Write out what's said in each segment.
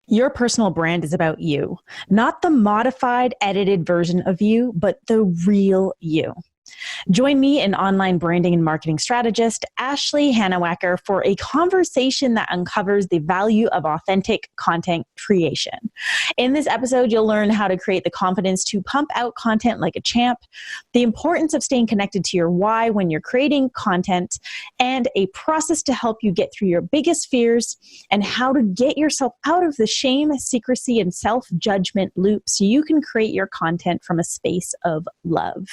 Your personal brand is about you, not the modified, edited version of you, but the real you. Join me and online branding and marketing strategist, Ashley Hannawacker, for a conversation that uncovers the value of authentic content creation. In this episode, you'll learn how to create the confidence to pump out content like a champ, the importance of staying connected to your why when you're creating content, and a process to help you get through your biggest fears, and how to get yourself out of the shame, secrecy, and self-judgment loop so you can create your content from a space of love.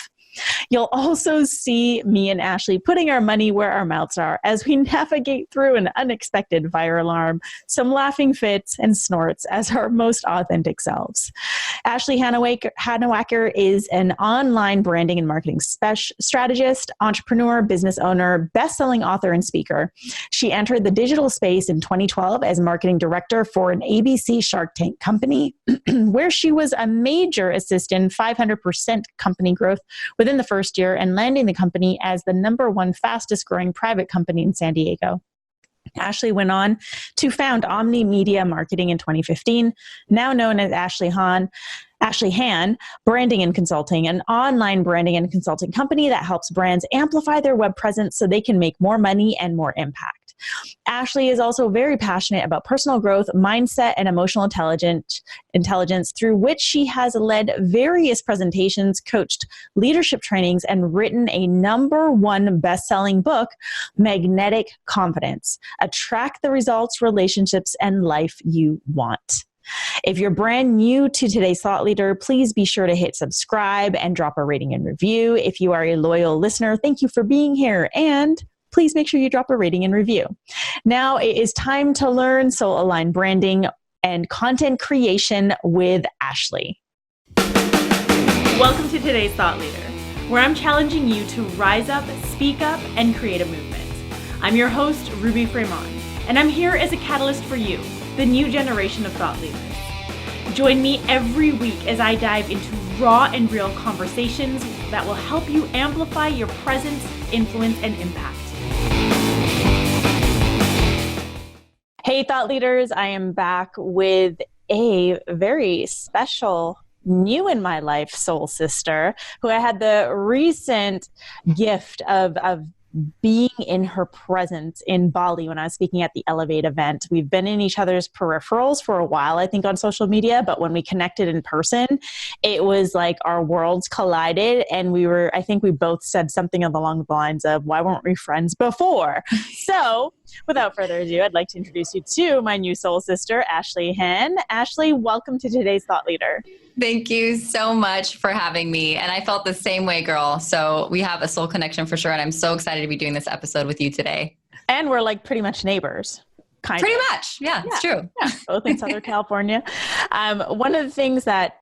You'll also see me and Ashley putting our money where our mouths are as we navigate through an unexpected fire alarm, some laughing fits, and snorts as our most authentic selves. Ashley Hannawacker is an online branding and marketing strategist, entrepreneur, business owner, best-selling author, and speaker. She entered the digital space in 2012 as marketing director for an ABC Shark Tank company, where she was a major assistant in 500% company growth within the first year and landing the company as the #1 fastest growing private company in San Diego. Ashley went on to found Omni Media Marketing in 2015, now known as Ashley Han Branding and Consulting, an online branding and consulting company that helps brands amplify their web presence so they can make more money and more impact. Ashley is also very passionate about personal growth, mindset, and emotional intelligence, through which she has led various presentations, coached leadership trainings, and written a #1 best-selling book, Magnetic Confidence: Attract the Results, Relationships, and Life You Want. If you're brand new to today's thought leader, please be sure to hit subscribe and drop a rating and review. If you are a loyal listener, thank you for being here, and please make sure you drop a rating and review. Now it is time to learn soul-aligned branding and content creation with Ashley. Welcome to today's Thought Leader, where I'm challenging you to rise up, speak up, and create a movement. I'm your host, Ruby Fremont, and I'm here as a catalyst for you, the new generation of thought leaders. Join me every week as I dive into raw and real conversations that will help you amplify your presence, influence, and impact. Hey, thought leaders, I am back with a very special, new in my life soul sister who I had the recent gift of being in her presence in Bali when I was speaking at the Elevate event. We've been in each other's peripherals for a while, I think, on social media, but when we connected in person, it was like our worlds collided, and I think we both said something along the lines of, why weren't we friends before? So without further ado, I'd like to introduce you to my new soul sister, Ashley Han. Ashley, welcome to today's Thought Leader. Thank you so much for having me. And I felt the same way, girl. So we have a soul connection for sure. And I'm so excited to be doing this episode with you today. And we're like pretty much neighbors. Pretty much. Yeah, it's true. Yeah, both in Southern California. One of the things that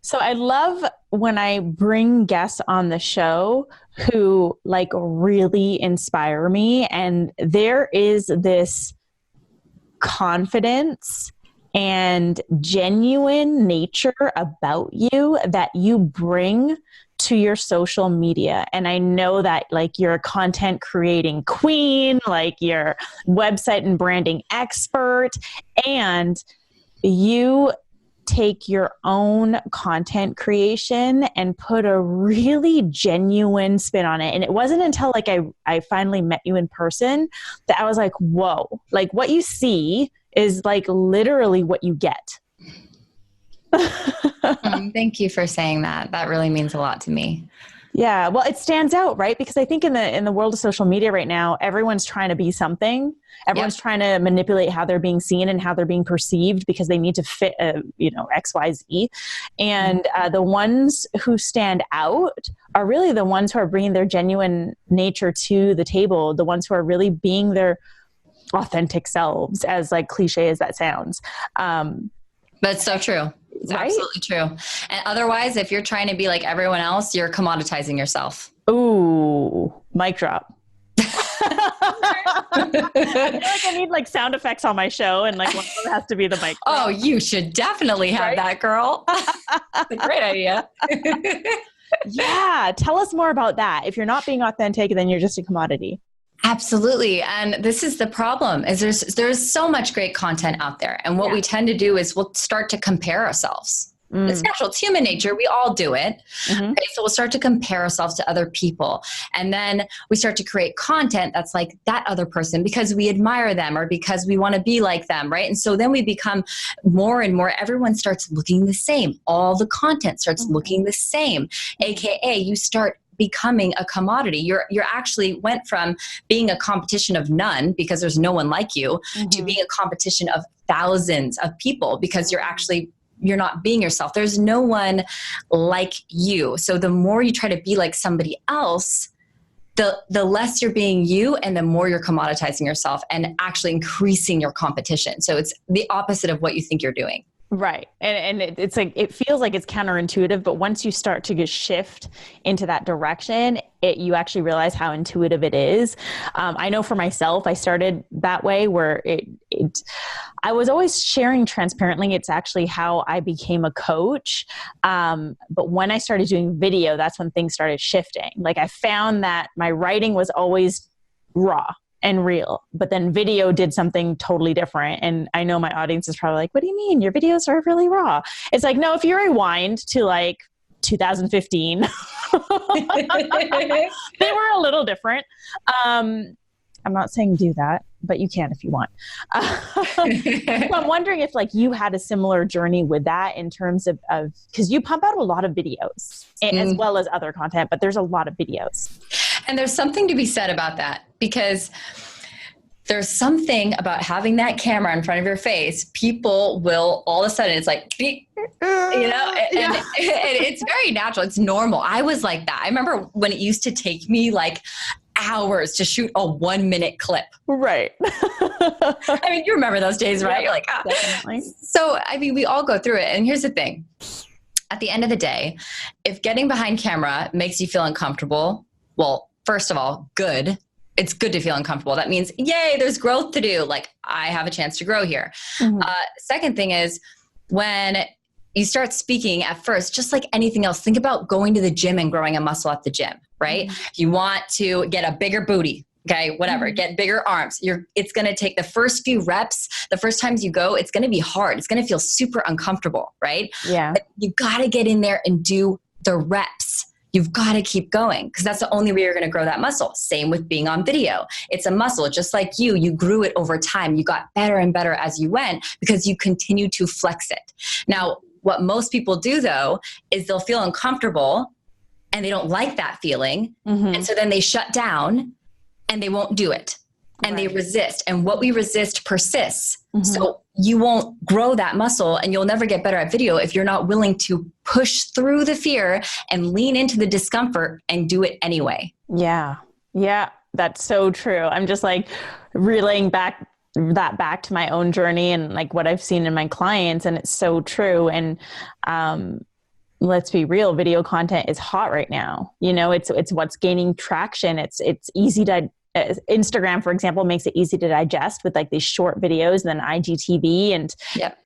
so I love when I bring guests on the show who like really inspire me. And there is this confidence and genuine nature about you that you bring to your social media. And I know that like you're a content creating queen, like you're website and branding expert, and you take your own content creation and put a really genuine spin on it. And it wasn't until like I finally met you in person that I was like, whoa, like what you see is like literally what you get. Thank you for saying that. That really means a lot to me. Yeah. Well, it stands out, right? Because I think in the world of social media right now, everyone's trying to be something. Everyone's trying to manipulate how they're being seen and how they're being perceived because they need to fit, X, Y, Z. And the ones who stand out are really the ones who are bringing their genuine nature to the table. The ones who are really being their authentic selves, as like cliche as that sounds. That's so true. It's right? Absolutely true. And otherwise, if you're trying to be like everyone else, you're commoditizing yourself. Ooh, mic drop. I feel like I need like sound effects on my show, and like one of them has to be the mic drop. Oh, you should definitely have that, girl. That's a great idea. Yeah. Tell us more about that. If you're not being authentic, then you're just a commodity. Absolutely. And this is the problem is there's so much great content out there. And what we tend to do is we'll start to compare ourselves. It's natural. It's human nature. We all do it. Okay, so we'll start to compare ourselves to other people. And then we start to create content that's like that other person because we admire them or because we want to be like them, right? And so then we become more and more, everyone starts looking the same. All the content starts looking the same, AKA you start becoming a commodity. You're actually went from being a competition of none because there's no one like you to being a competition of thousands of people because you're not being yourself. There's no one like you. So the more you try to be like somebody else, the less you're being you and the more you're commoditizing yourself and actually increasing your competition. So it's the opposite of what you think you're doing. Right. And it's like, it feels like it's counterintuitive, but once you start to shift into that direction, you actually realize how intuitive it is. I know for myself, I started that way where I was always sharing transparently. It's actually how I became a coach. But when I started doing video, that's when things started shifting. Like I found that my writing was always raw and real, but then video did something totally different. And I know my audience is probably like, what do you mean? Your videos are really raw. It's like, no, if you rewind to like 2015, they were a little different. I'm not saying do that, but you can if you want. So I'm wondering if like you had a similar journey with that in terms of because you pump out a lot of videos as well as other content, but there's a lot of videos. And there's something to be said about that because there's something about having that camera in front of your face. People will all of a sudden, it's like, and it's very natural. It's normal. I was like that. I remember when it used to take me like hours to shoot a 1 minute clip. Right. I mean, you remember those days, right? You're like, definitely. So, I mean, we all go through it. And here's the thing. At the end of the day, if getting behind camera makes you feel uncomfortable, well, first of all, good. It's good to feel uncomfortable. That means, yay, there's growth to do. Like I have a chance to grow here. Second thing is when you start speaking at first, just like anything else, think about going to the gym and growing a muscle at the gym, right? You want to get a bigger booty. Okay, whatever, get bigger arms. It's going to take the first few reps. The first times you go, it's going to be hard. It's going to feel super uncomfortable, right? Yeah. But you got to get in there and do the reps. You've got to keep going because that's the only way you're going to grow that muscle. Same with being on video. It's a muscle, just like you grew it over time. You got better and better as you went because you continue to flex it. Now, what most people do though, is they'll feel uncomfortable and they don't like that feeling. And so then they shut down and they won't do it. And they resist. And what we resist persists. So you won't grow that muscle and you'll never get better at video if you're not willing to push through the fear and lean into the discomfort and do it anyway. Yeah. Yeah. That's so true. I'm just like relaying back to my own journey and like what I've seen in my clients. And it's so true. And, let's be real, video content is hot right now. You know, it's what's gaining traction. It's easy to, Instagram, for example, makes it easy to digest with like these short videos and then IGTV. And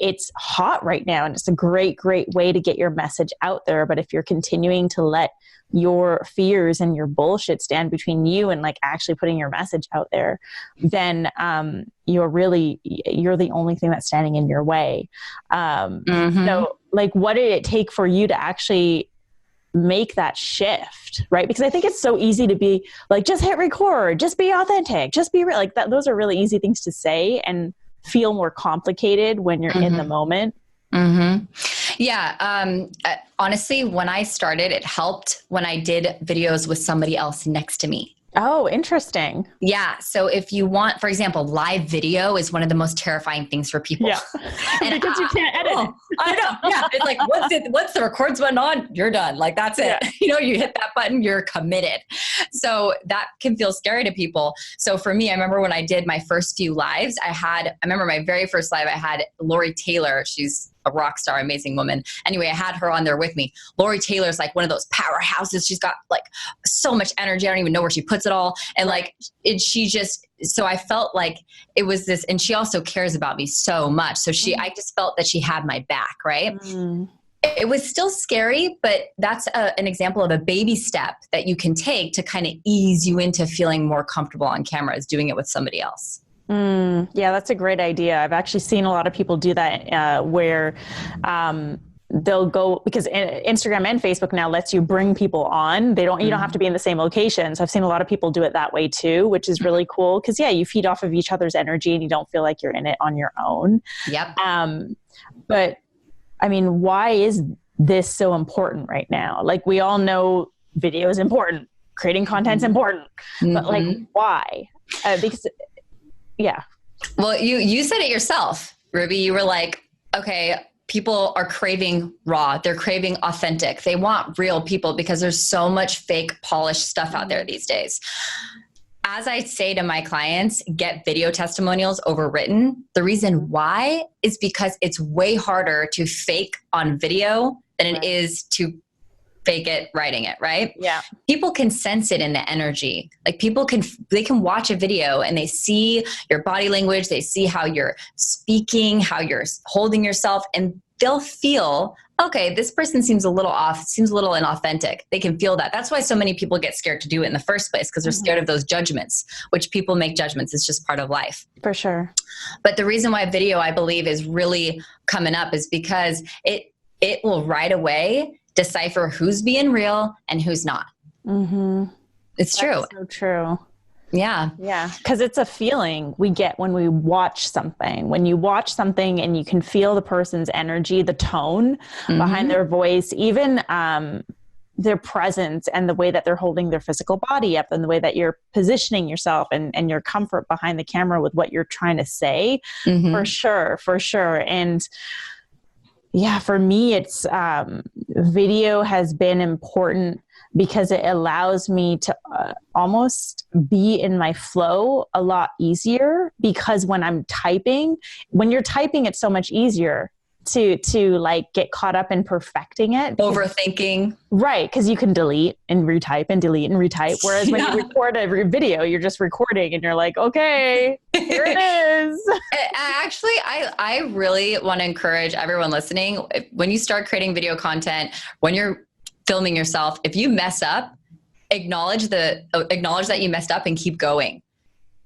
it's hot right now. And it's a great, great way to get your message out there. But if you're continuing to let your fears and your bullshit stand between you and like actually putting your message out there, then you're the only thing that's standing in your way. So like, what did it take for you to actually make that shift, right? Because I think it's so easy to be like, just hit record, just be authentic, just be real. Like that, those are really easy things to say and feel more complicated when you're in the moment. Yeah. Honestly, when I started, it helped when I did videos with somebody else next to me. Oh, interesting. Yeah. So if you want, for example, live video is one of the most terrifying things for people. Yeah. And because you can't edit it. I know. Yeah. It's like, once the records went on, you're done. Like that's it. Yeah. You know, you hit that button, you're committed. So that can feel scary to people. So for me, I remember when I did my first few lives, I remember my very first live, I had Lori Taylor. She's a rock star, amazing woman. Anyway, I had her on there with me. Lori Taylor's like one of those powerhouses. She's got like so much energy. I don't even know where she puts it all. And like, so I felt like it was this, and she also cares about me so much. So I just felt that she had my back. Right. it was still scary, but that's an example of a baby step that you can take to kind of ease you into feeling more comfortable on camera, is doing it with somebody else. Yeah, that's a great idea. I've actually seen a lot of people do that where they'll go, because Instagram and Facebook now lets you bring people on. You don't have to be in the same location. So I've seen a lot of people do it that way too, which is really cool. Cause you feed off of each other's energy and you don't feel like you're in it on your own. Yep. But I mean, why is this so important right now? Like, we all know video is important, creating content's important, but like, why? Because well, you said it yourself, Ruby. You were like, okay, people are craving raw. They're craving authentic. They want real people because there's so much fake polished stuff out there these days. As I say to my clients, get video testimonials over written. The reason why is because it's way harder to fake on video than it is to fake it writing it, right? Yeah. People can sense it in the energy. Like, they can watch a video and they see your body language, they see how you're speaking, how you're holding yourself, and they'll feel, okay, this person seems a little off, seems a little inauthentic. They can feel that. That's why so many people get scared to do it in the first place, because they're scared of those judgments, which people make judgments. It's just part of life. For sure. But the reason why video, I believe, is really coming up is because it will right away decipher who's being real and who's not. It's true. That's so true. Yeah. Yeah. Because it's a feeling we get when we watch something. When you watch something and you can feel the person's energy, the tone behind their voice, even their presence and the way that they're holding their physical body up and the way that you're positioning yourself and your comfort behind the camera with what you're trying to say. For sure. And yeah, for me, it's video has been important because it allows me to almost be in my flow a lot easier, because when you're typing, it's so much easier to like get caught up in perfecting it. Overthinking. Right. Because you can delete and retype and delete and retype. Whereas when you record a video, you're just recording and you're like, okay, here it is. Actually, I really want to encourage everyone listening, when you start creating video content, when you're filming yourself, if you mess up, acknowledge that you messed up and keep going.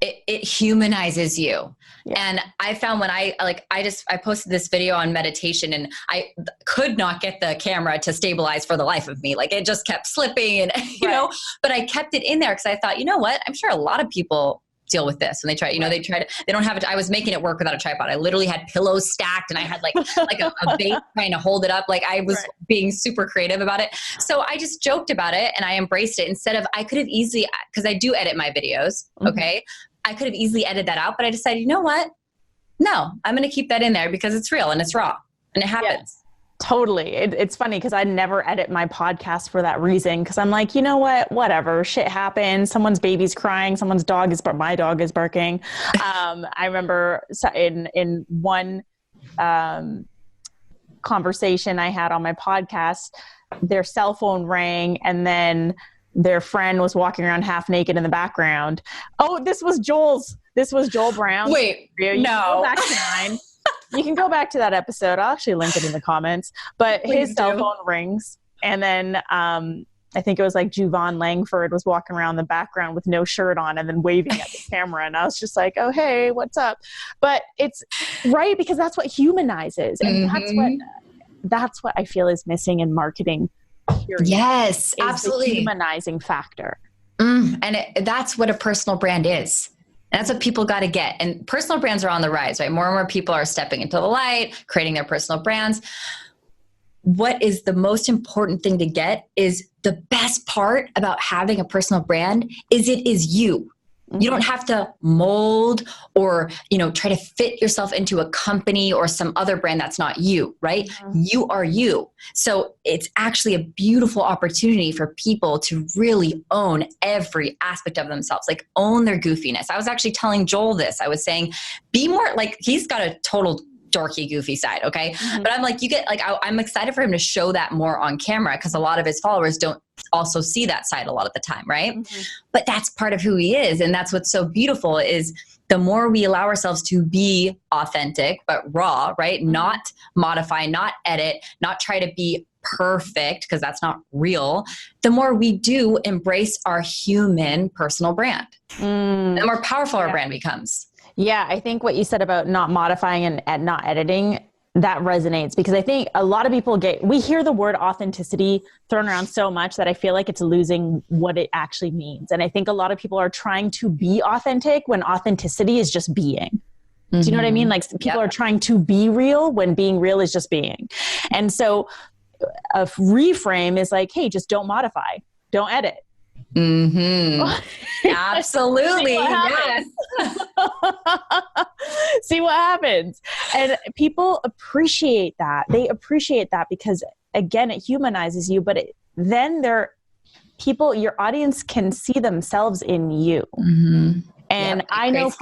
It humanizes you. Yeah. And I found when I posted this video on meditation, and I could not get the camera to stabilize for the life of me. Like, it just kept slipping and, you know, but I kept it in there because I thought, you know what, I'm sure a lot of people deal with this when they try, they don't have it. I was making it work without a tripod. I literally had pillows stacked and I had like a bait trying to hold it up. Like, I was being super creative about it. So I just joked about it and I embraced it. Instead of, I could have easily, because I do edit my videos. Okay. I could have easily edited that out, but I decided, you know what? No, I'm going to keep that in there because it's real and it's raw and it happens. Yes. Totally. It's funny because I never edit my podcast for that reason. Because I'm like, you know what? Whatever. Shit happens. Someone's baby's crying. My dog is barking. I remember in one conversation I had on my podcast, their cell phone rang and then their friend was walking around half naked in the background. Oh, this was Joel Brown. Wait, no. You can go back to that episode. I'll actually link it in the comments. But his cell phone rings. And then I think it was like Juvan Langford was walking around the background with no shirt on and then waving at the camera. And I was just like, oh, hey, what's up? But it's right, because that's what humanizes. And that's what I feel is missing in marketing. Period. Yes, absolutely. The humanizing factor. And that's what a personal brand is. And that's what people got to get. And personal brands are on the rise, right? More and more people are stepping into the light, creating their personal brands. What is the most important thing to get is the best part about having a personal brand is it is you. You don't have to mold or, try to fit yourself into a company or some other brand that's not you, right? You are you. So it's actually a beautiful opportunity for people to really own every aspect of themselves, like own their goofiness. I was actually telling Joel this. I was saying, be more like, he's got a total dorky, goofy side. Okay. But I'm like, I'm excited for him to show that more on camera because a lot of his followers don't also see that side a lot of the time. Right. But that's part of who he is. And that's what's so beautiful is the more we allow ourselves to be authentic, but raw, right? Not modify, not edit, not try to be perfect, because that's not real, the more we do embrace our human personal brand, the more powerful our brand becomes. Yeah, I think what you said about not modifying and not editing, that resonates, because I think a lot of people we hear the word authenticity thrown around so much that I feel like it's losing what it actually means. And I think a lot of people are trying to be authentic when authenticity is just being. Do you know what I mean? Like people are trying to be real when being real is just being. And so a reframe is like, hey, just don't modify, don't edit. Absolutely. Yes. See what happens. And people appreciate that. They appreciate that because, again, it humanizes you, but then your audience can see themselves in you. And I know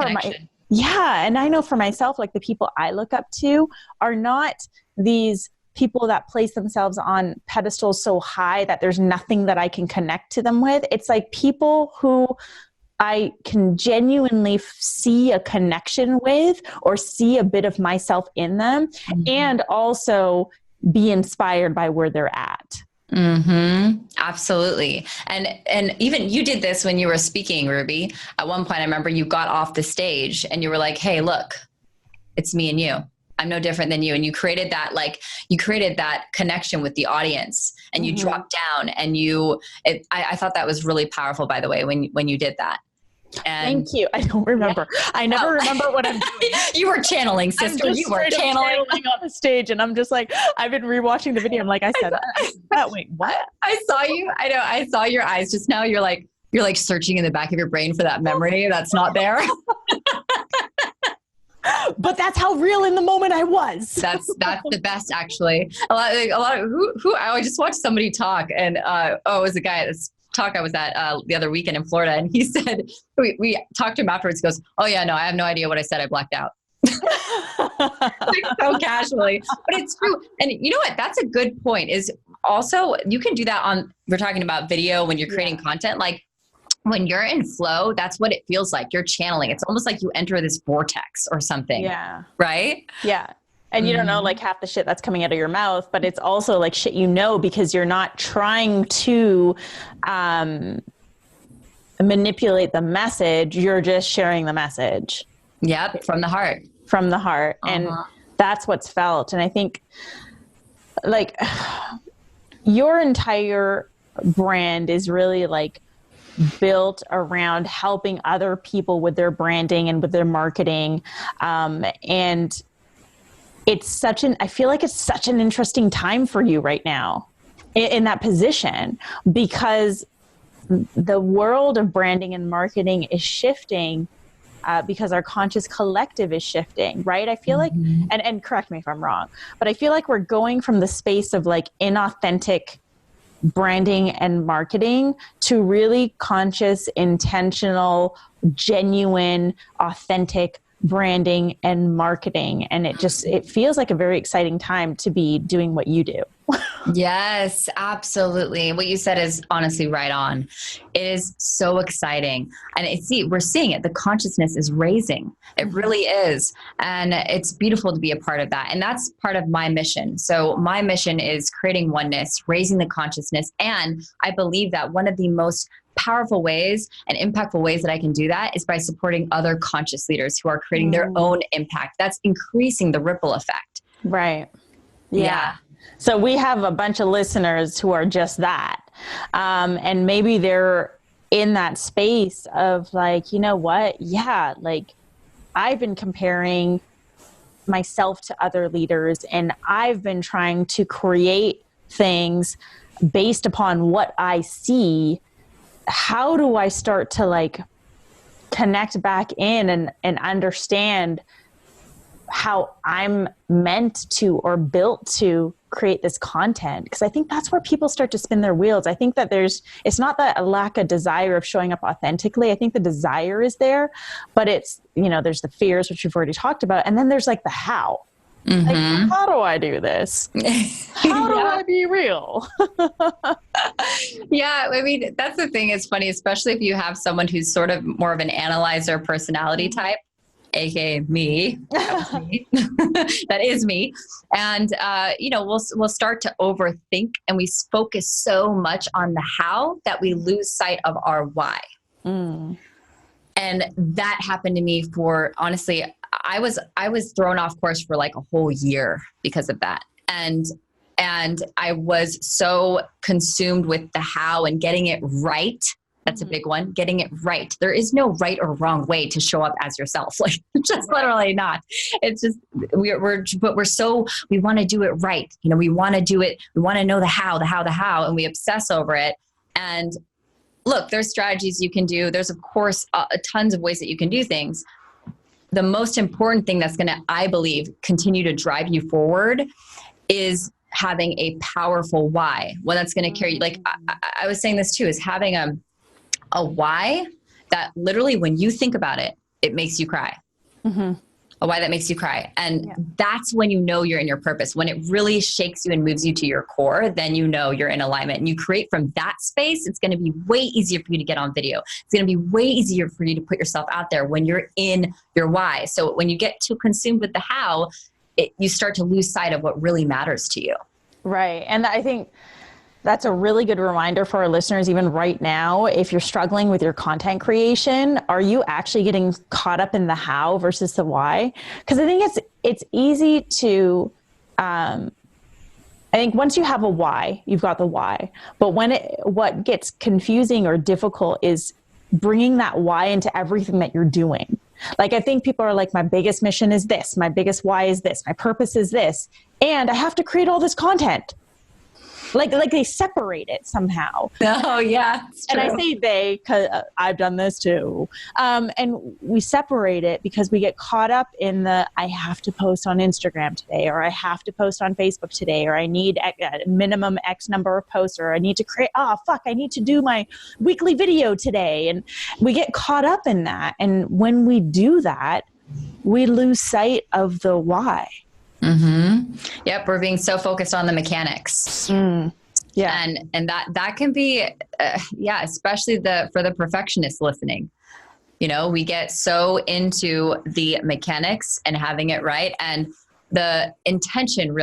and I know for myself, like the people I look up to are not these people that place themselves on pedestals so high that there's nothing that I can connect to them with. It's like people who I can genuinely see a connection with or see a bit of myself in them, and also be inspired by where they're at. Absolutely. And even you did this when you were speaking, Ruby. At one point, I remember you got off the stage and you were like, hey, look, it's me and you. I'm no different than you. And you created that connection with the audience, and you dropped down, and I thought that was really powerful, by the way, when you did that. And thank you. I don't remember. Yeah. I never remember what I'm doing. You were channeling, sister. You were channeling on the stage, and I'm just like, I've been rewatching the video. I'm like, I said that. Wait, what? I saw you. I know. I saw your eyes just now. You're like searching in the back of your brain for that memory that's not there. But that's how real in the moment I was. That's the best, actually. A lot of who I just watched somebody talk, and it was a guy at this talk I was at the other weekend in Florida, and he said, we talked to him afterwards. He goes, oh yeah, no, I have no idea what I said. I blacked out. Like so casually, but it's true. And you know what? That's a good point. Is also you can do that we're talking about video when you're creating content, like. When you're in flow, that's what it feels like. You're channeling. It's almost like you enter this vortex or something. Yeah. Right? Yeah. And you don't know like half the shit that's coming out of your mouth, but it's also like shit because you're not trying to manipulate the message. You're just sharing the message. Yep. From the heart. From the heart. And that's what's felt. And I think like your entire brand is really like built around helping other people with their branding and with their marketing. And I feel like it's such an interesting time for you right now in that position, because the world of branding and marketing is shifting because our conscious collective is shifting, right? I feel like, and correct me if I'm wrong, but I feel like we're going from the space of like inauthentic branding and marketing to really conscious, intentional, genuine, authentic branding and marketing. And it feels like a very exciting time to be doing what you do. Yes, absolutely. What you said is honestly right on. It is so exciting. And we're seeing it. The consciousness is raising. It really is. And it's beautiful to be a part of that. And that's part of my mission. So my mission is creating oneness, raising the consciousness. And I believe that one of the most powerful ways and impactful ways that I can do that is by supporting other conscious leaders who are creating their own impact. That's increasing the ripple effect. Right. Yeah. So we have a bunch of listeners who are just that. And maybe they're in that space of like, you know what? Yeah. Like I've been comparing myself to other leaders, and I've been trying to create things based upon what I see. How do I start to like connect back in and understand how I'm meant to or built to create this content? Because I think that's where people start to spin their wheels. I think that it's not that a lack of desire of showing up authentically. I think the desire is there, but it's, there's the fears, which we've already talked about. And then there's like the how. Like, how do I do this? How do I be real? Yeah, I mean, that's the thing. It's funny, especially if you have someone who's sort of more of an analyzer personality type. aka me. That was me. That is me. And we'll start to overthink, and we focus so much on the how that we lose sight of our why. And that happened to me for, honestly, I was thrown off course for like a whole year because of that. And I was so consumed with the how and getting it right. That's a big one. Getting it right. There is no right or wrong way to show up as yourself. Like, just literally not. It's just, we want to do it right. We want to do it. We want to know the how, and we obsess over it. And look, there's strategies you can do. There's, of course, tons of ways that you can do things. The most important thing that's going to, I believe, continue to drive you forward is having a powerful why. One that's going to carry you. Like I was saying this too, is having a why that literally, when you think about it, it makes you cry. A why that makes you cry. And that's when you know you're in your purpose. When it really shakes you and moves you to your core, then you know you're in alignment. And you create from that space, it's going to be way easier for you to get on video. It's going to be way easier for you to put yourself out there when you're in your why. So when you get too consumed with the how, you start to lose sight of what really matters to you. Right. And I think that's a really good reminder for our listeners, even right now. If you're struggling with your content creation, are you actually getting caught up in the how versus the why? Because I think it's easy to, I think once you have a why, you've got the why. But what gets confusing or difficult is bringing that why into everything that you're doing. Like, I think people are like, my biggest mission is this, my biggest why is this, my purpose is this, and I have to create all this content. Like they separate it somehow. Oh yeah. And I say they, cause I've done this too. And we separate it because we get caught up in I have to post on Instagram today, or I have to post on Facebook today, or I need a minimum X number of posts, or I need to I need to do my weekly video today. And we get caught up in that. And when we do that, we lose sight of the why. Yep. We're being so focused on the mechanics. Yeah. And that can be, especially for the perfectionist listening. We get so into the mechanics and having it right. And the intention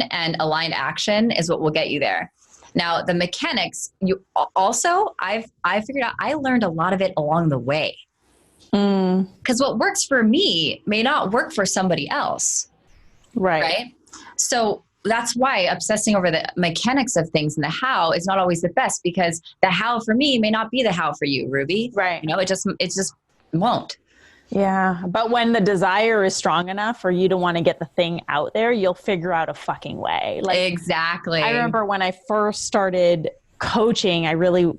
and aligned action is what will get you there. Now, the mechanics, I figured out, I learned a lot of it along the way. Because what works for me may not work for somebody else. Right. So that's why obsessing over the mechanics of things and the how is not always the best, because the how for me may not be the how for you, Ruby. Right. It just won't. Yeah. But when the desire is strong enough for you to want to get the thing out there, you'll figure out a fucking way. Like, exactly. I remember when I first started coaching, I really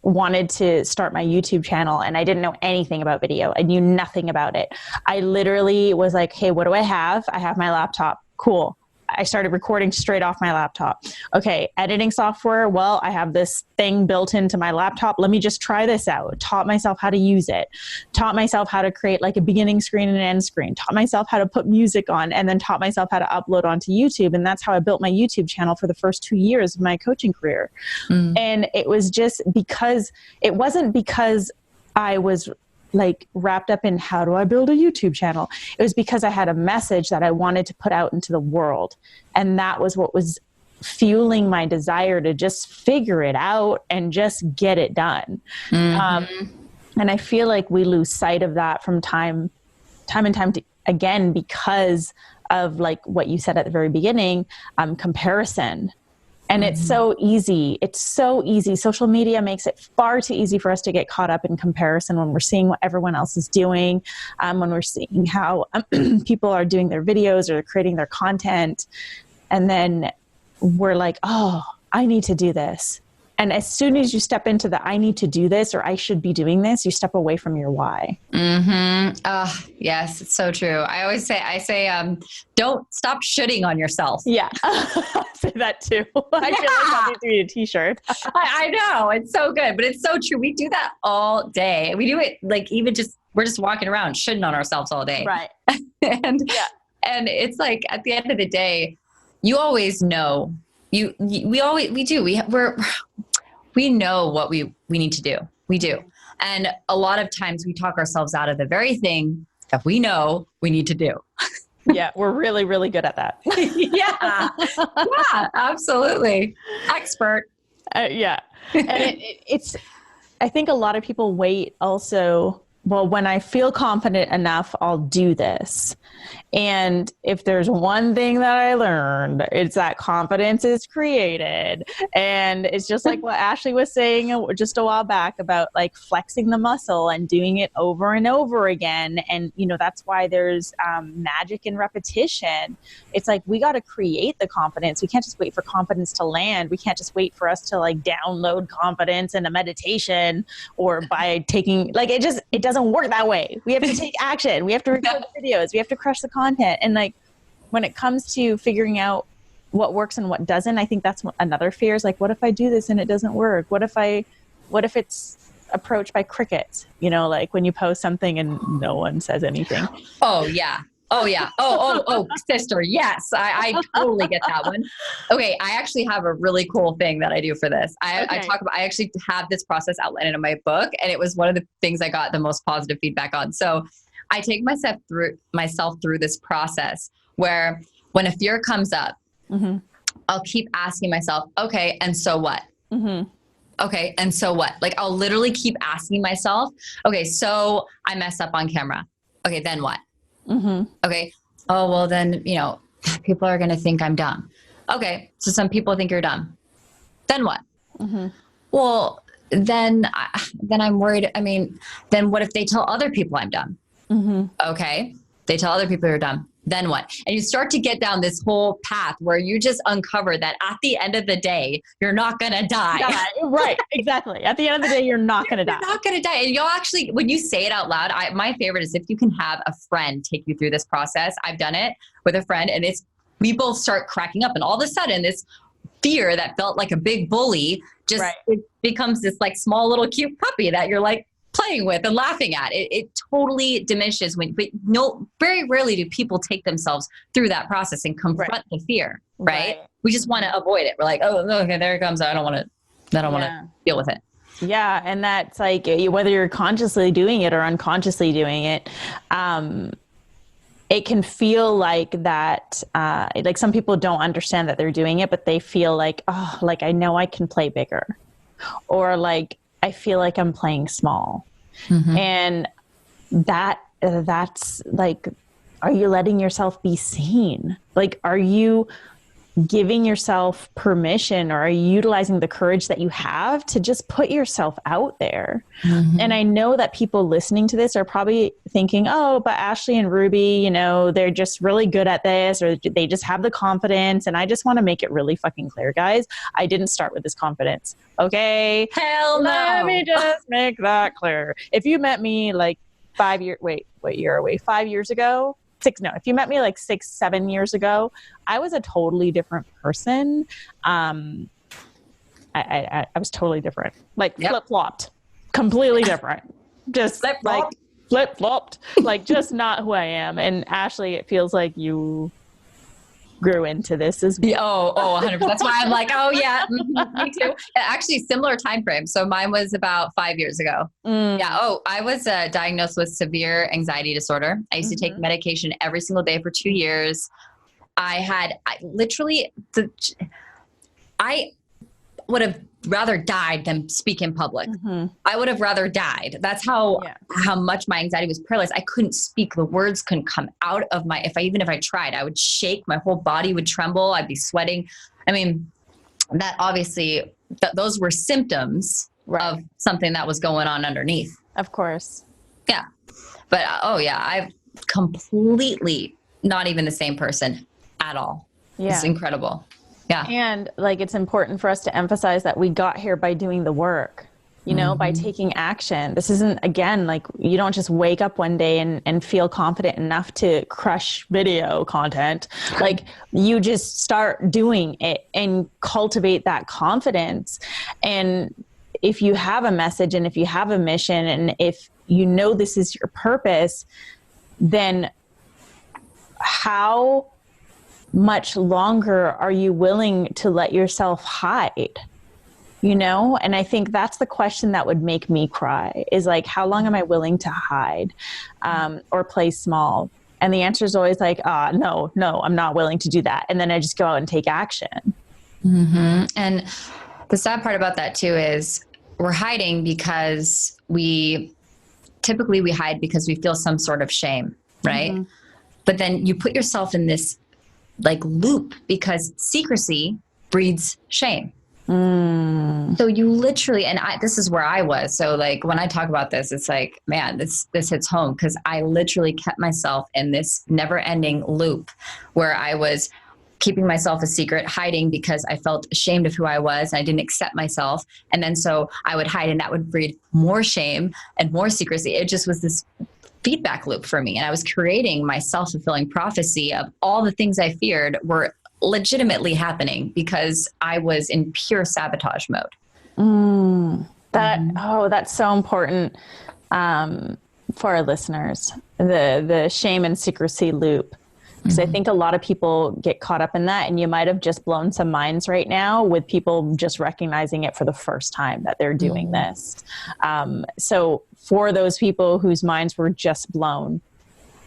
wanted to start my YouTube channel, and I didn't know anything about video. I knew nothing about it. I literally was like, hey, what do I have? I have my laptop. Cool. I started recording straight off my laptop. Okay, editing software. Well, I have this thing built into my laptop. Let me just try this out. Taught myself how to use it. Taught myself how to create like a beginning screen and an end screen. Taught myself how to put music on, and then taught myself how to upload onto YouTube. And that's how I built my YouTube channel for the first 2 years of my coaching career. And it was just because, it wasn't because I was like wrapped up in how do I build a YouTube channel. It was because I had a message that I wanted to put out into the world. And that was what was fueling my desire to just figure it out and just get it done. And I feel like we lose sight of that from time and time again, because of like what you said at the very beginning, comparison. And it's so easy. It's so easy. Social media makes it far too easy for us to get caught up in comparison when we're seeing what everyone else is doing, when we're seeing how people are doing their videos or creating their content. And then we're like, oh, I need to do this. And as soon as you step into the I need to do this or I should be doing this, you step away from your why. Oh, yes, it's so true. I say, don't stop shitting on yourself. Yeah, I say that too. I feel like I need to read a t-shirt. I know, it's so good, but it's so true. We do that all day. We do it like we're just walking around shitting on ourselves all day. Right. And it's like at the end of the day, you always know. We do. We know what we need to do. We do. And a lot of times we talk ourselves out of the very thing that we know we need to do. Yeah, we're really, really good at that. Yeah. Yeah, absolutely. Expert. Yeah. And it's, I think a lot of people wait also, well, when I feel confident enough, I'll do this. And if there's one thing that I learned, it's that confidence is created. And it's just like what Ashley was saying just a while back about like flexing the muscle and doing it over and over again. And, you know, that's why there's magic in repetition. It's like, we got to create the confidence. We can't just wait for confidence to land. We can't just wait for us to like download confidence in a meditation or by taking, like, it doesn't work that way. We have to take action. We have to record videos. We have to crush the content. And like, when it comes to figuring out what works and what doesn't, I think that's another fear is like, what if I do this and it doesn't work? What if it's approached by crickets? You know, like when you post something and no one says anything. Oh yeah. Oh yeah. Oh, sister. Yes. I totally get that one. Okay. I actually have a really cool thing that I do for this. I actually have this process outlined in my book, and it was one of the things I got the most positive feedback on. So I take myself through this process where when a fear comes up, I'll keep asking myself, okay, and so what? Okay, and so what? Like, I'll literally keep asking myself, okay, so I messed up on camera. Okay, then what? Okay, oh, well then, you know, people are going to think I'm dumb. Okay, so some people think you're dumb. Then what? Well, then I'm worried. I mean, then what if they tell other people I'm dumb? Okay, they tell other people you're dumb. Then what? And you start to get down this whole path where you just uncover that at the end of the day, you're not going to die. Right, exactly. At the end of the day, you're not going to die. You're not going to die. And you'll actually, when you say it out loud, my favorite is if you can have a friend take you through this process. I've done it with a friend, and we both start cracking up, and all of a sudden this fear that felt like a big bully just it becomes this like small little cute puppy that you're like playing with and laughing at. It totally diminishes very rarely do people take themselves through that process and confront the fear, right? We just want to avoid it. We're like, oh, okay, there it comes. I don't want to deal with it. Yeah. And that's like, whether you're consciously doing it or unconsciously doing it, it can feel like that, like some people don't understand that they're doing it, but they feel like, oh, like I know I can play bigger, or like, I feel like I'm playing small. And that's like, are you letting yourself be seen? Like, are you giving yourself permission, or are you utilizing the courage that you have to just put yourself out there? And I know that people listening to this are probably thinking, oh, but Ashley and Ruby, you know, they're just really good at this, or they just have the confidence. And I just want to make it really fucking clear, guys. I didn't start with this confidence. Okay. Hell no. Let me just make that clear. If you met me like 5 years, what year are we? 5 years ago? If you met me like 6, 7 years ago, I was a totally different person. I was totally different, like flip-flopped, completely different, just flip-flopped, like just not who I am. And Ashley, it feels like you grew into this as well. Oh, 100%. That's why I'm like, oh yeah, me too. Actually, similar time frame. So mine was about 5 years ago. Yeah. Oh, I was diagnosed with severe anxiety disorder. I used to take medication every single day for 2 years. I would have rather died than speak in public. I would have rather died. That's how much my anxiety was paralyzed. I couldn't speak. The words couldn't come out of even if I tried, I would shake. My whole body would tremble. I'd be sweating. I mean, that obviously, those were symptoms of something that was going on underneath. Of course. Yeah. But I've completely not even the same person at all. Yeah. It's incredible. Yeah. And like, it's important for us to emphasize that we got here by doing the work, you know, by taking action. This isn't, again, like you don't just wake up one day and feel confident enough to crush video content. Like you just start doing it and cultivate that confidence. And if you have a message and if you have a mission and if you know this is your purpose, then how much longer are you willing to let yourself hide? And I think that's the question that would make me cry is like, how long am I willing to hide or play small? And the answer is always like, no, I'm not willing to do that. And then I just go out and take action. Mm-hmm. And the sad part about that too is we're hiding because we hide because we feel some sort of shame, right? Mm-hmm. But then you put yourself in this like loop because secrecy breeds shame. So you literally, and this is where I was. So like when I talk about this, it's like, man, this hits home because I literally kept myself in this never ending loop where I was keeping myself a secret, hiding because I felt ashamed of who I was. And I didn't accept myself. And then so I would hide and that would breed more shame and more secrecy. It just was this feedback loop for me. And I was creating my self-fulfilling prophecy of all the things I feared were legitimately happening because I was in pure sabotage mode. That's so important for our listeners, the shame and secrecy loop. Because I think a lot of people get caught up in that, and you might have just blown some minds right now with people just recognizing it for the first time that they're doing this. So for those people whose minds were just blown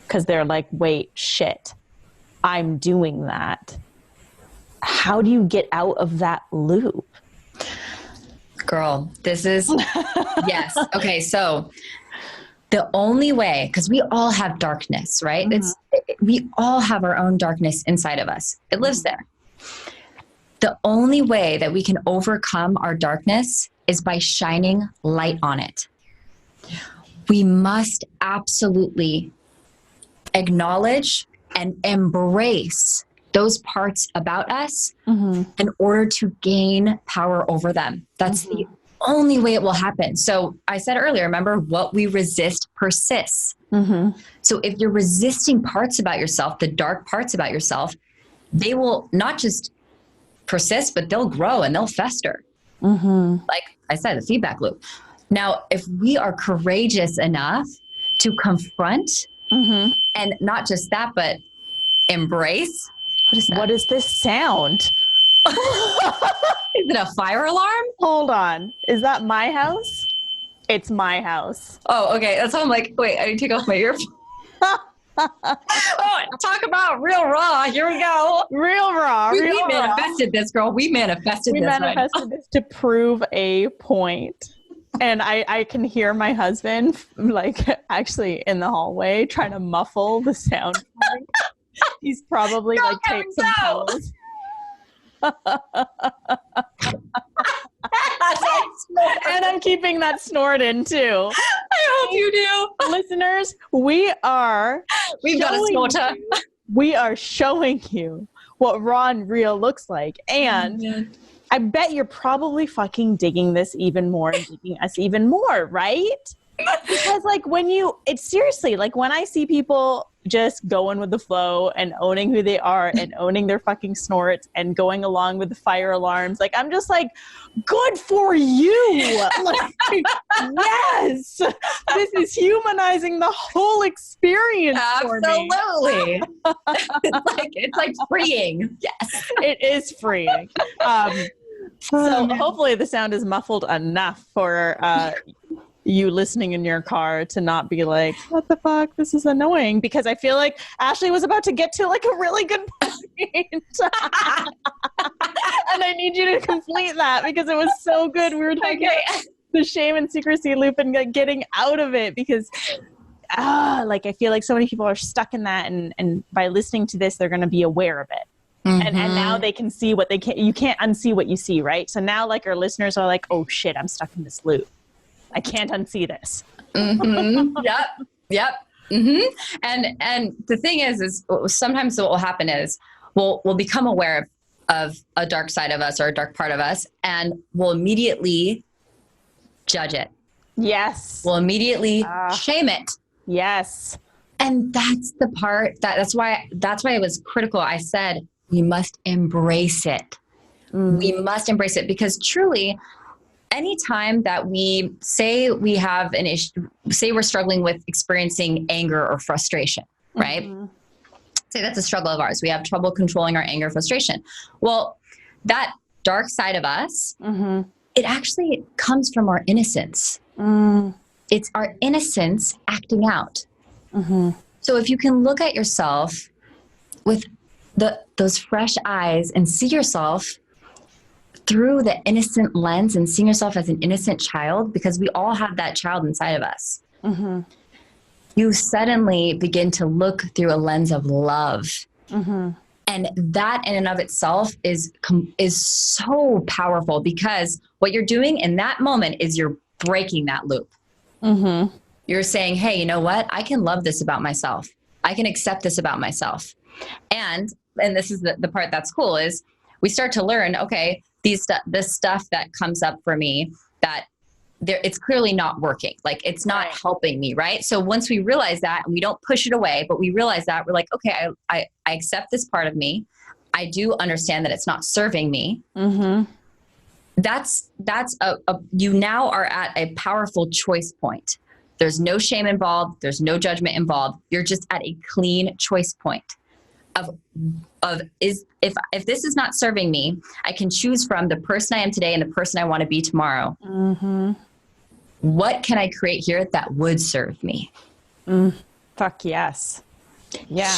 because they're like, wait, shit, I'm doing that. How do you get out of that loop? Girl, this is, yes. Okay. So the only way, because we all have darkness, right? We all have our own darkness inside of us. It lives there. The only way that we can overcome our darkness is by shining light on it. We must absolutely acknowledge and embrace those parts about us in order to gain power over them. That's the only way it will happen. So I said earlier, remember, what we resist persists. So if you're resisting parts about yourself, the dark parts about yourself, they will not just persist, but they'll grow and they'll fester. Like I said, the feedback loop. Now, if we are courageous enough to confront and not just that, but embrace. What is that? What is this sound? Is it a fire alarm? Hold on. Is that my house? It's my house. Oh, okay. That's how I'm like, wait, I need to take off my earphone. Oh, talk about real raw. Here we go. Real raw. We manifested this, girl. We manifested this to prove a point. And I can hear my husband like actually in the hallway trying to muffle the sound. He's probably like taped some pillows. And I'm keeping that snort in too. I hope you do. Listeners, we've got a snorter. We are showing you what raw and real looks like. And I bet you're probably fucking digging this even more and digging us even more, right? Because like it's seriously like when I see people just going with the flow and owning who they are and owning their fucking snorts and going along with the fire alarms, like I'm just like, good for you. Like, yes, this is humanizing the whole experience. Absolutely. It's like freeing. Yes, it is freeing. So hopefully the sound is muffled enough for you listening in your car to not be like, what the fuck, this is annoying, because I feel like Ashley was about to get to like a really good point. And I need you to complete that because it was so good. We were talking about the shame and secrecy loop and like getting out of it because like I feel like so many people are stuck in that, and by listening to this they're going to be aware of it. And now they can see what you can't unsee what you see, right? So now like our listeners are like, oh shit, I'm stuck in this loop. I can't unsee this. Yep. And the thing is sometimes what will happen is we'll become aware of a dark side of us or a dark part of us, and we'll immediately judge it. Yes. We'll immediately shame it. Yes. And that's the part that's why it was critical. I said, we must embrace it. We must embrace it because truly, anytime that we say we have an issue, say we're struggling with experiencing anger or frustration, right? Say that's a struggle of ours. We have trouble controlling our anger, frustration. Well, that dark side of us it actually comes from our innocence. It's our innocence acting out. So if you can look at yourself with those fresh eyes and see yourself through the innocent lens and seeing yourself as an innocent child, because we all have that child inside of us, you suddenly begin to look through a lens of love. And that in and of itself is so powerful, because what you're doing in that moment is you're breaking that loop. You're saying, hey, you know what? I can love this about myself. I can accept this about myself. And this is the part that's cool, is we start to learn, okay, this stuff that comes up for me, that it's clearly not working. Like, it's not helping me, right? So once we realize that, and we don't push it away, but we realize that, we're like, okay, I accept this part of me. I do understand that it's not serving me. That's you now are at a powerful choice point. There's no shame involved. There's no judgment involved. You're just at a clean choice point of if this is not serving me, I can choose from the person I am today and the person I want to be tomorrow. What can I create here that would serve me? Fuck yes. Yeah.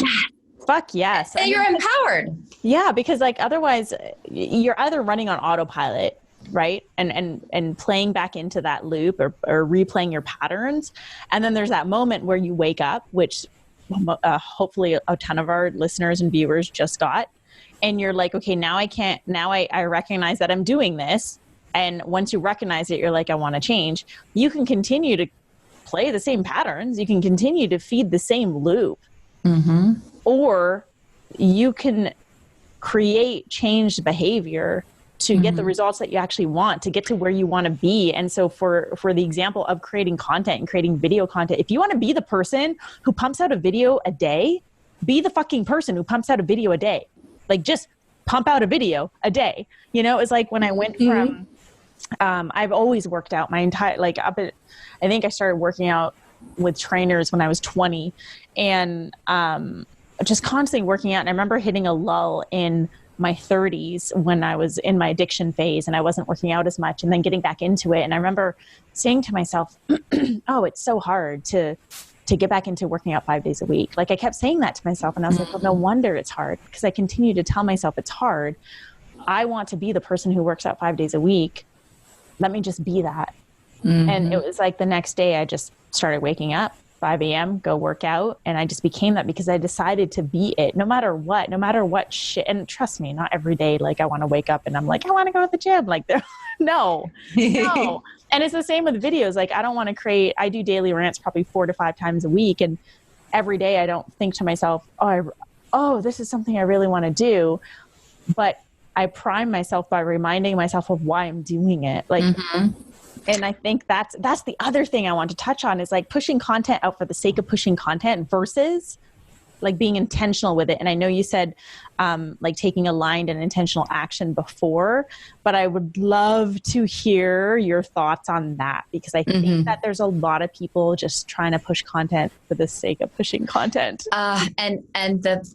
Fuck yes. And you're empowered. Yeah, because like otherwise you're either running on autopilot, right? And playing back into that loop or replaying your patterns. And then there's that moment where you wake up, which hopefully a ton of our listeners and viewers just got. And you're like, okay, now I recognize that I'm doing this. And once you recognize it, you're like, I want to change. You can continue to play the same patterns. You can continue to feed the same loop. Or you can create changed behavior to get the results that you actually want, to get to where you want to be. And so for the example of creating content and creating video content, if you want to be the person who pumps out a video a day, be the fucking person who pumps out a video a day. Like, just pump out a video a day. You know, it's like when I went from, I've always worked out my entire, like I think I started working out with trainers when I was 20, and just constantly working out. And I remember hitting a lull in my 30s when I was in my addiction phase and I wasn't working out as much, and then getting back into it. And I remember saying to myself, oh, it's so hard to get back into working out 5 days a week. Like, I kept saying that to myself, and I was like, well, no wonder it's hard, because I continue to tell myself it's hard. I want to be the person who works out 5 days a week. Let me just be that. And it was like the next day I just started waking up 5 a.m., go work out. And I just became that because I decided to be it no matter what shit. And trust me, not every day, like, I want to wake up and I'm like, I want to go to the gym. Like, no. And it's the same with videos. Like, I do daily rants probably 4 to 5 times a week. And every day I don't think to myself, oh, this is something I really want to do. But I prime myself by reminding myself of why I'm doing it. Like, and I think that's the other thing I want to touch on, is like pushing content out for the sake of pushing content versus like being intentional with it. And I know you said like taking aligned and intentional action before, but I would love to hear your thoughts on that, because I think that there's a lot of people just trying to push content for the sake of pushing content. And the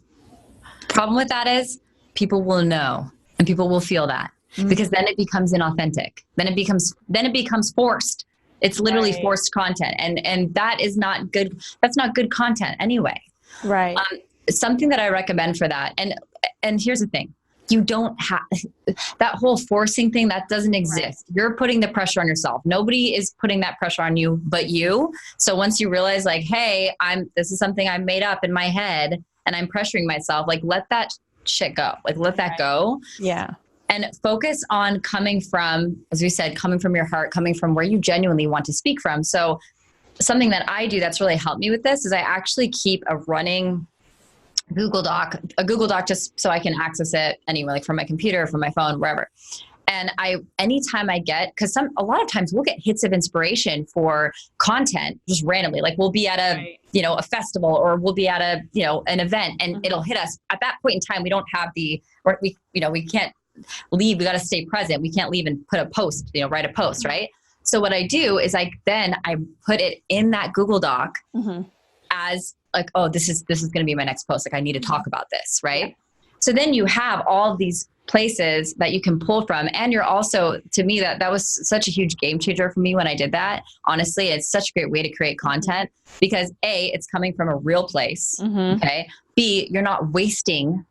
problem with that is people will know and people will feel that. Because then it becomes inauthentic. Then it becomes forced. It's literally forced content. And that is not good. That's not good content anyway. Right. Something that I recommend for that. And here's the thing. You don't have that whole forcing thing, that doesn't exist. Right. You're putting the pressure on yourself. Nobody is putting that pressure on you but you. So once you realize like, hey, this is something I made up in my head and I'm pressuring myself, like, let that shit go. Like, let that go. Yeah. And focus on coming from, as we said, coming from your heart, coming from where you genuinely want to speak from. So something that I do that's really helped me with this is I actually keep a running Google Doc just so I can access it anywhere, like from my computer, from my phone, wherever. And anytime I get, because a lot of times we'll get hits of inspiration for content just randomly. Like, we'll be at a festival, or we'll be at an event, and it'll hit us. At that point in time, we don't have we can't leave. We got to stay present. We can't leave and put a post, write a post. Right. So what I do is I put it in that Google Doc as like, oh, this is going to be my next post. Like, I need to talk about this. Right. Yeah. So then you have all of these places that you can pull from. And you're also, to me, that was such a huge game changer for me when I did that. Honestly, it's such a great way to create content because A, it's coming from a real place. Okay. B, you're not wasting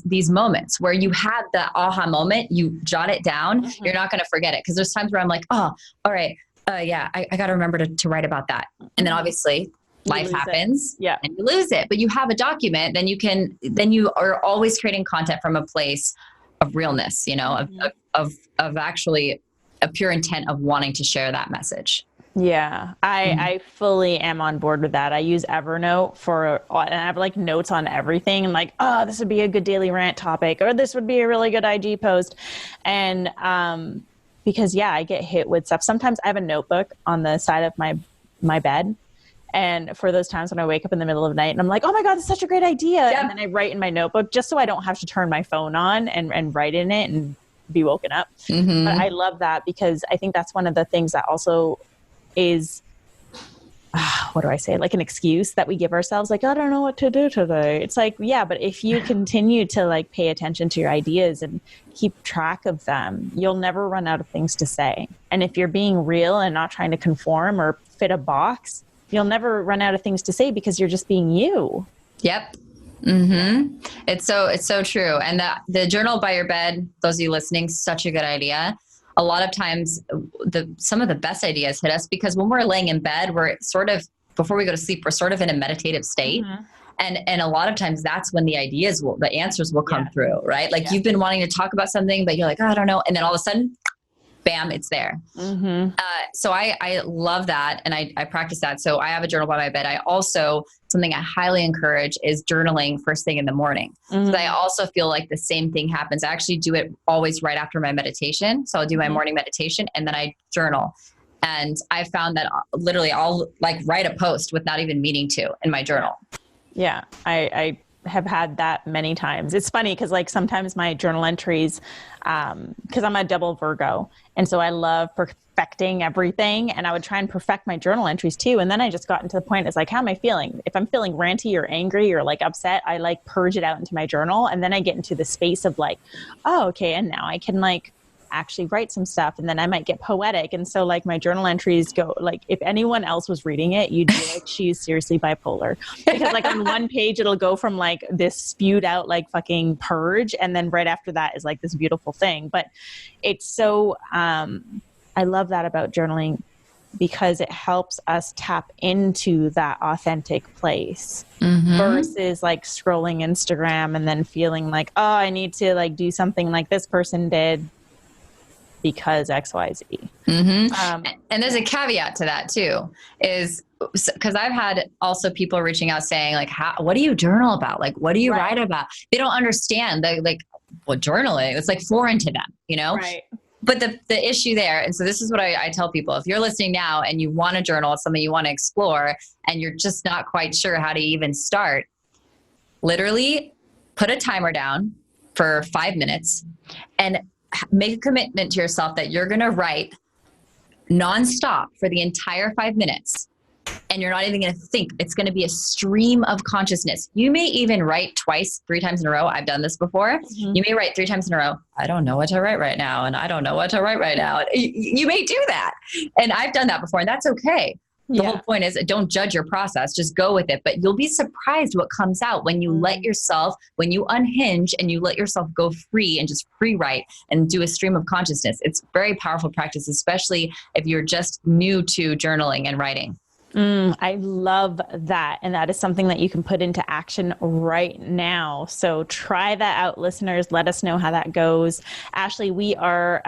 these moments where you had the aha moment, you jot it down. You're not going to forget it. Cause there's times where I'm like, oh, all right. Yeah, I got to remember to write about that. And then obviously life happens and you lose it, but you have a document, then you are always creating content from a place of realness, you know, of actually a pure intent of wanting to share that message. Yeah, I fully am on board with that. I use Evernote and I have like notes on everything and like, oh, this would be a good daily rant topic, or this would be a really good IG post. And, because I get hit with stuff. Sometimes I have a notebook on the side of my bed. And for those times when I wake up in the middle of the night and I'm like, oh my God, that's such a great idea. And then I write in my notebook just so I don't have to turn my phone on and write in it and be woken up. But I love that because I think that's one of the things that also is, what do I say? Like an excuse that we give ourselves, like, I don't know what to do today. It's like, yeah, but if you continue to like pay attention to your ideas and keep track of them, you'll never run out of things to say. And if you're being real and not trying to conform or fit a box, you'll never run out of things to say because you're just being you. Yep. It's so true. And the journal by your bed, those of you listening, such a good idea. A lot of times some of the best ideas hit us because when we're laying in bed, we're sort of, before we go to sleep, we're sort of in a meditative state. And a lot of times that's when the answers will come through, right? Like you've been wanting to talk about something, but you're like, oh, I don't know. And then all of a sudden, bam, it's there. So I love that. And I practice that. So I have a journal by my bed. I also, something I highly encourage is journaling first thing in the morning. So I also feel like the same thing happens. I actually do it always right after my meditation. So I'll do my morning meditation and then I journal. And I found that literally I'll like write a post without even meaning to in my journal. Yeah. I have had that many times. It's funny because like sometimes my journal entries, because I'm a double Virgo, and so I love perfecting everything, and I would try and perfect my journal entries too. And then I just got into the point, it's like, how am I feeling? If I'm feeling ranty or angry or like upset, I like purge it out into my journal, and then I get into the space of like, oh, okay, and now I can like actually write some stuff, and then I might get poetic. And so like my journal entries go like, if anyone else was reading it, you'd be like, she's seriously bipolar, because like on one page it'll go from like this spewed out like fucking purge, and then right after that is like this beautiful thing. But it's so I love that about journaling because it helps us tap into that authentic place versus like scrolling Instagram and then feeling like, oh, I need to like do something like this person did because XYZ. And there's a caveat to that too, is because I've had also people reaching out saying like, what do you journal about? Like, what do you write about? They don't understand journaling, it's like foreign to them, you know? Right. But the issue there, and so this is what I tell people, if you're listening now and you want to journal, it's something you want to explore, and you're just not quite sure how to even start, literally put a timer down for 5 minutes and make a commitment to yourself that you're going to write nonstop for the entire 5 minutes. And you're not even going to think. It's going to be a stream of consciousness. You may even write twice, 3 times in a row. I've done this before. You may write 3 times in a row. I don't know what to write right now. And I don't know what to write right now. You may do that. And I've done that before, and that's okay. The whole point is don't judge your process, just go with it. But you'll be surprised what comes out when you when you unhinge and you let yourself go free and just free write and do a stream of consciousness. It's very powerful practice, especially if you're just new to journaling and writing. I love that. And that is something that you can put into action right now. So try that out, listeners. Let us know how that goes. Ashley, we are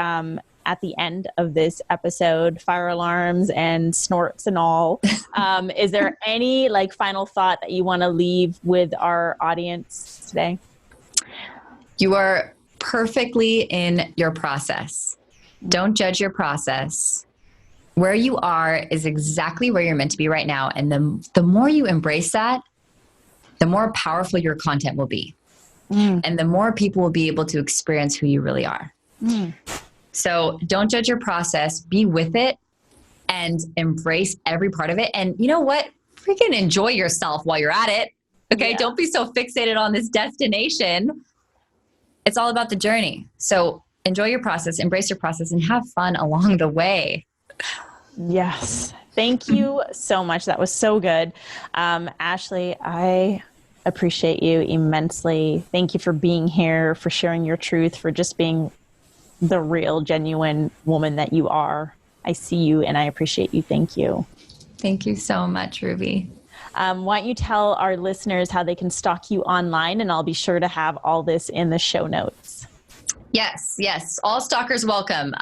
at the end of this episode, fire alarms and snorts and all. Is there any like final thought that you want to leave with our audience today? You are perfectly in your process. Don't judge your process. Where you are is exactly where you're meant to be right now. And the more you embrace that, the more powerful your content will be. And the more people will be able to experience who you really are. So don't judge your process, be with it and embrace every part of it. And you know what? Freaking enjoy yourself while you're at it. Okay. Don't be so fixated on this destination. it's all about the journey. So enjoy your process, embrace your process, and have fun along the way. Yes. Thank you so much. That was so good. Ashley, I appreciate you immensely. Thank you for being here, for sharing your truth, for just being the real, genuine woman that you are. I see you and I appreciate you. Thank you. Thank you so much, Ruby. Why don't you tell our listeners how they can stalk you online, and I'll be sure to have all this in the show notes. Yes. All stalkers welcome.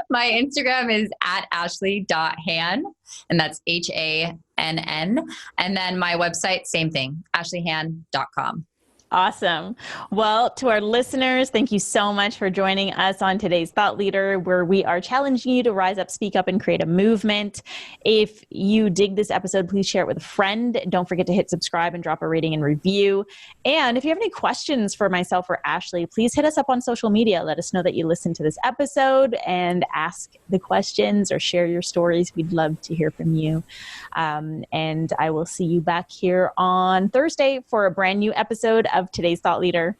My Instagram is at ashley.han, and that's HANN. And then my website, same thing, ashleyhan.com. Awesome. Well, to our listeners, thank you so much for joining us on today's Thought Leader, where we are challenging you to rise up, speak up, and create a movement. If you dig this episode, please share it with a friend. Don't forget to hit subscribe and drop a rating and review. And if you have any questions for myself or Ashley, please hit us up on social media. Let us know that you listened to this episode and ask the questions or share your stories. We'd love to hear from you. And I will see you back here on Thursday for a brand new episode of Today's Thought Leader.